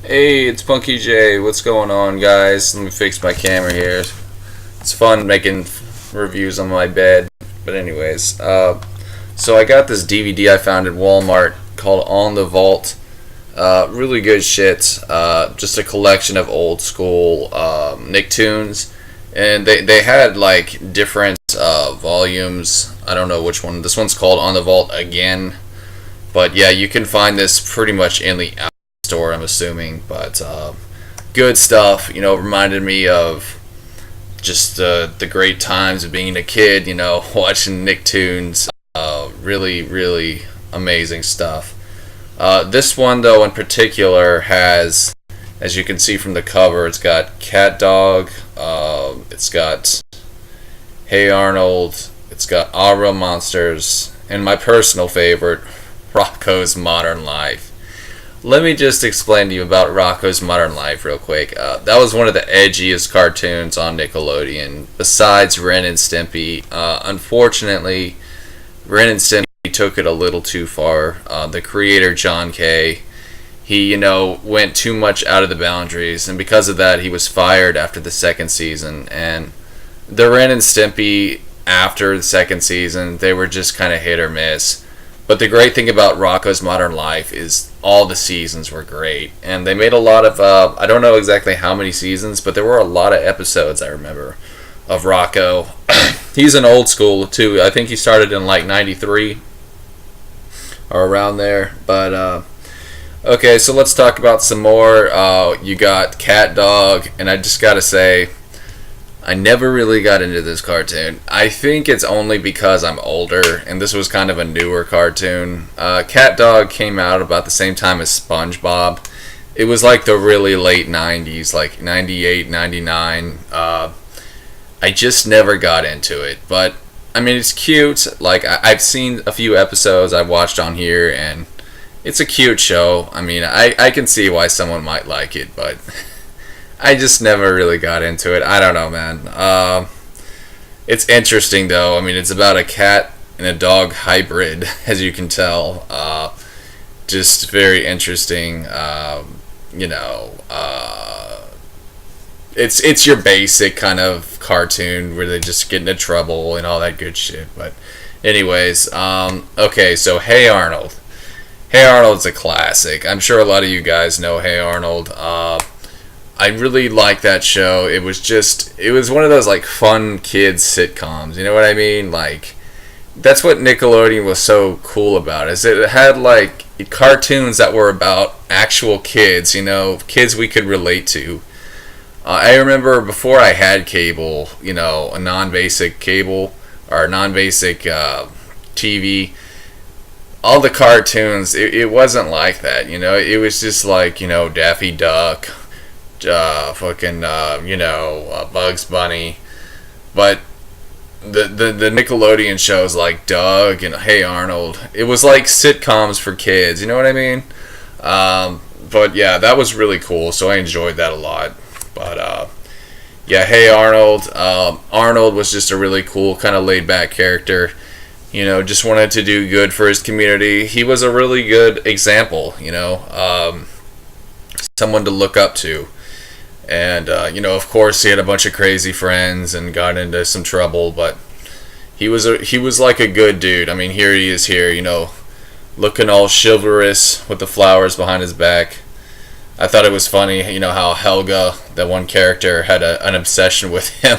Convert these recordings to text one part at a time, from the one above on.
Hey, it's Punky J. What's going on, guys? Let me fix my camera here. It's fun making reviews on my bed. But anyways, so I got this DVD I found at Walmart called On the Vault. Really good shit. Just a collection of old school Nicktoons, and they had like different volumes. I don't know which one. This one's called On the Vault Again. But yeah, you can find this pretty much in the store, I'm assuming. But good stuff. It reminded me of just the great times of being a kid. Watching Nicktoons. Really, really amazing stuff. This one, though, in particular, has, as you can see from the cover, it's got Cat Dog, it's got Hey Arnold, it's got Aura Monsters, and my personal favorite, Rocko's Modern Life. Let me just explain to you about Rocko's Modern Life real quick. That was one of the edgiest cartoons on Nickelodeon, besides Ren and Stimpy. Unfortunately, Ren and Stimpy took it a little too far. The creator, John Kay, he, went too much out of the boundaries, and because of that, he was fired after the second season. And the Ren and Stimpy, after the second season, they were just kind of hit or miss. But the great thing about Rocko's Modern Life is all the seasons were great. And they made a lot of, I don't know exactly how many seasons, but there were a lot of episodes, I remember, of Rocko. He's an old school, too. I think he started in, like, 93 or around there. But, okay, so let's talk about some more. You got Cat Dog, and I just gotta say, I never really got into this cartoon. I think it's only because I'm older, and this was kind of a newer cartoon. Cat Dog came out about the same time as SpongeBob. It was like the really late 90s, like 98, 99. I just never got into it, but I mean, it's cute. Like, I've seen a few episodes I've watched on here, and it's a cute show. I mean, I can see why someone might like it, but I just never really got into it. I don't know, man. It's interesting, though. I mean, it's about a cat and a dog hybrid, as you can tell. Just very interesting. It's your basic kind of cartoon where they just get into trouble and all that good shit. But anyways, okay, so Hey Arnold. Hey Arnold's a classic. I'm sure a lot of you guys know Hey Arnold. I really like that show. It was one of those like fun kids sitcoms. You know what I mean? Like, that's what Nickelodeon was so cool about. Is it had like cartoons that were about actual kids. Kids we could relate to. I remember before I had cable, a non-basic cable or non-basic TV. All the cartoons, it wasn't like that. It was just like Daffy Duck. Bugs Bunny, but the Nickelodeon shows like Doug and Hey Arnold, it was like sitcoms for kids. You know what I mean? But yeah, that was really cool. So I enjoyed that a lot. But yeah, Hey Arnold. Arnold was just a really cool kind of laid back character. Just wanted to do good for his community. He was a really good example. Someone to look up to. And, of course, he had a bunch of crazy friends and got into some trouble, but he was like a good dude. I mean, here he is here, looking all chivalrous with the flowers behind his back. I thought it was funny, how Helga, that one character, had an obsession with him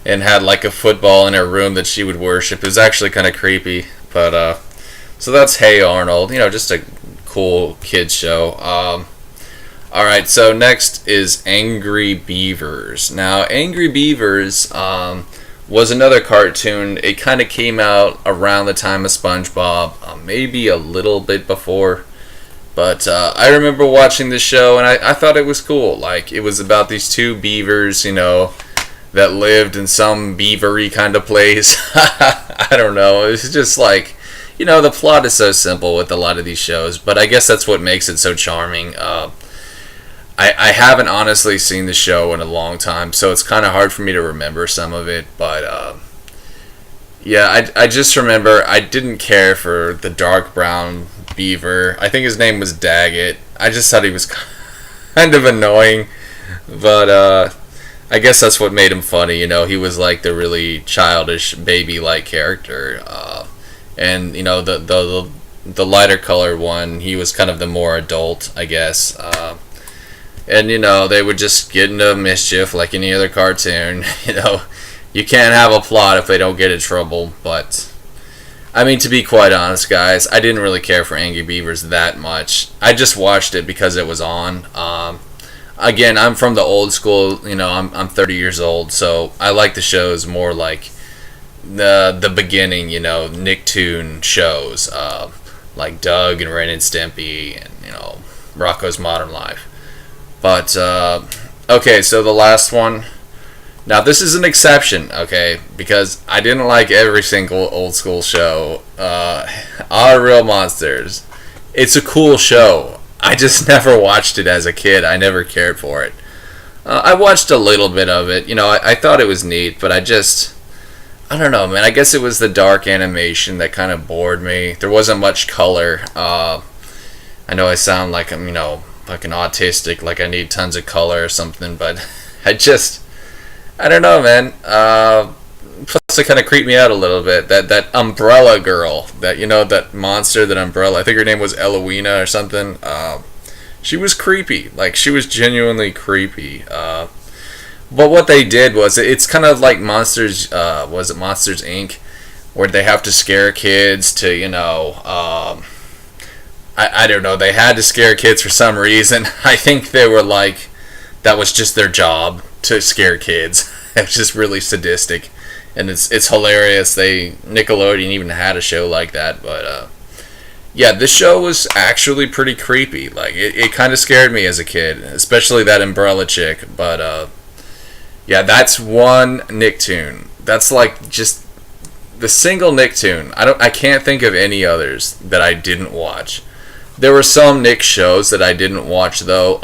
and had like a football in her room that she would worship. It was actually kind of creepy, but, so that's Hey Arnold, just a cool kids show. Alright, so next is Angry Beavers. Now, Angry Beavers was another cartoon. It kind of came out around the time of SpongeBob, maybe a little bit before. But I remember watching this show, and I thought it was cool. Like, it was about these two beavers, that lived in some beavery kind of place. I don't know. It was just like, the plot is so simple with a lot of these shows. But I guess that's what makes it so charming. I haven't honestly seen the show in a long time, so it's kind of hard for me to remember some of it, but yeah, I just remember I didn't care for the dark brown beaver. I think his name was Daggett. I just thought he was kind of annoying, but I guess that's what made him funny. You know, he was like the really childish, baby-like character, and you know the lighter colored one, he was kind of the more adult, I guess. And you know, they would just get into mischief like any other cartoon. You know, you can't have a plot if they don't get in trouble. But I mean, to be quite honest, guys, I didn't really care for Angry Beavers that much. I just watched it because it was on. Again, I'm from the old school. You know, I'm 30 years old, so I like the shows more like the beginning. You know, Nicktoon shows like Doug and Ren and Stimpy, and you know, Rocko's Modern Life. But okay, so the last one. Now this is an exception, okay, because I didn't like every single old school show. Our Real Monsters. It's a cool show. I just never watched it as a kid. I never cared for it. I watched a little bit of it. You know, I thought it was neat, but I don't know, man. I guess it was the dark animation that kind of bored me. There wasn't much color. I know I sound like I'm, you know, fucking autistic, like I need tons of color or something, but I don't know, man. Plus, it kind of creeped me out a little bit. That umbrella girl, that, you know, that monster, that umbrella. I think her name was Eloina or something. She was creepy. Like, she was genuinely creepy. But what they did was, it's kind of like Monsters. Was it Monsters Inc., where they have to scare kids to, you know, I don't know. They had to scare kids for some reason. I think they were like, that was just their job, to scare kids. It's just really sadistic, and it's hilarious. Nickelodeon even had a show like that, but yeah, this show was actually pretty creepy. Like it kind of scared me as a kid, especially that umbrella chick. But yeah, that's one Nicktoon. That's like just the single Nicktoon. I can't think of any others that I didn't watch. There were some Nick shows that I didn't watch though.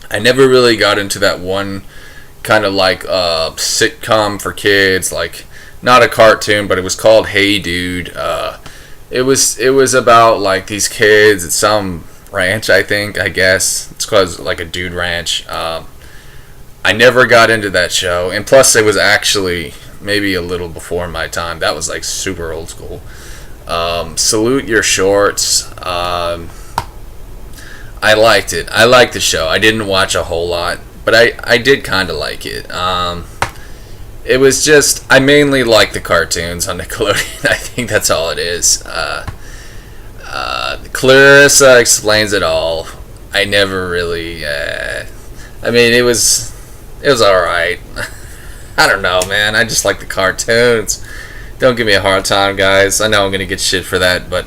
I never really got into that one kind of like sitcom for kids, like not a cartoon, but it was called Hey Dude. It was about like these kids at some ranch, I guess it's called like a dude ranch. I never got into that show, and plus it was actually maybe a little before my time. That was like super old school. Salute Your Shorts. I liked it. I liked the show. I didn't watch a whole lot, but I did kind of like it. It was just, I mainly like the cartoons on Nickelodeon. I think that's all it is. Clarissa Explains It All. I never really, I mean, it was alright. I don't know, man. I just like the cartoons. Don't give me a hard time, guys. I know I'm going to get shit for that, but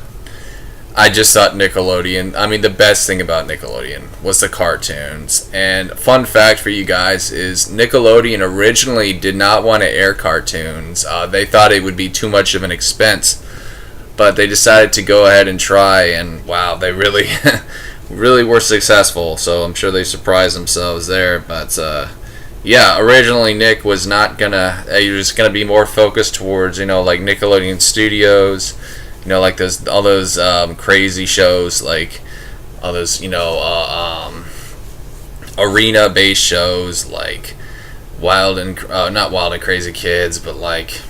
I just thought Nickelodeon, I mean, the best thing about Nickelodeon was the cartoons. And fun fact for you guys is Nickelodeon originally did not want to air cartoons. They thought it would be too much of an expense. But they decided to go ahead and try, and wow, they really, really were successful. So I'm sure they surprised themselves there. But yeah, originally Nick was not gonna, he was gonna be more focused towards, you know, like Nickelodeon Studios. You know, like all those crazy shows, like all those, you know, arena-based shows, like not Wild and Crazy Kids, but like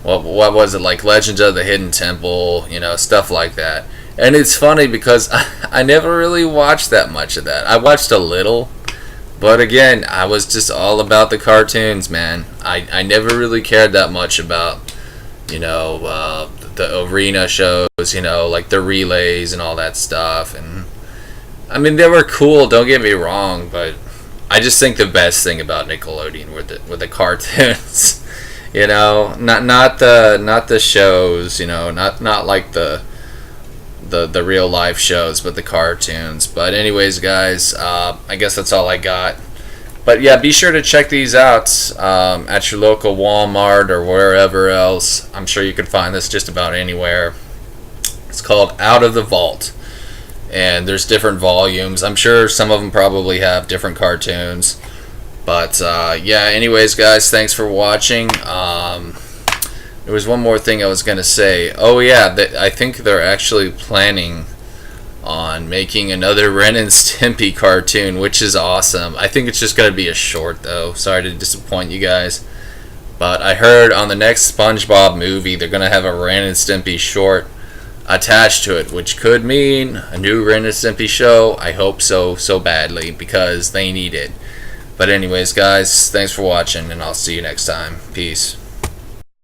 what was it, like Legends of the Hidden Temple, you know, stuff like that. And it's funny because I never really watched that much of that. I watched a little, but again, I was just all about the cartoons, man. I never really cared that much about, you know, the arena shows, you know, like the relays and all that stuff. And I mean, they were cool, don't get me wrong, but I just think the best thing about Nickelodeon were the cartoons. You know, not the shows, you know, not like the real life shows, but the cartoons. But anyways, guys, I guess that's all I got. But yeah, be sure to check these out at your local Walmart or wherever else. I'm sure you can find this just about anywhere. It's called Out of the Vault, and there's different volumes. I'm sure some of them probably have different cartoons. But yeah, anyways, guys, thanks for watching. There was one more thing I was going to say. Oh yeah, I think they're actually planning on making another Ren and Stimpy cartoon, which is awesome. I think it's just going to be a short, though. Sorry to disappoint you guys. But I heard on the next SpongeBob movie, they're going to have a Ren and Stimpy short attached to it, which could mean a new Ren and Stimpy show. I hope so badly, because they need it. But anyways, guys, thanks for watching, and I'll see you next time. Peace.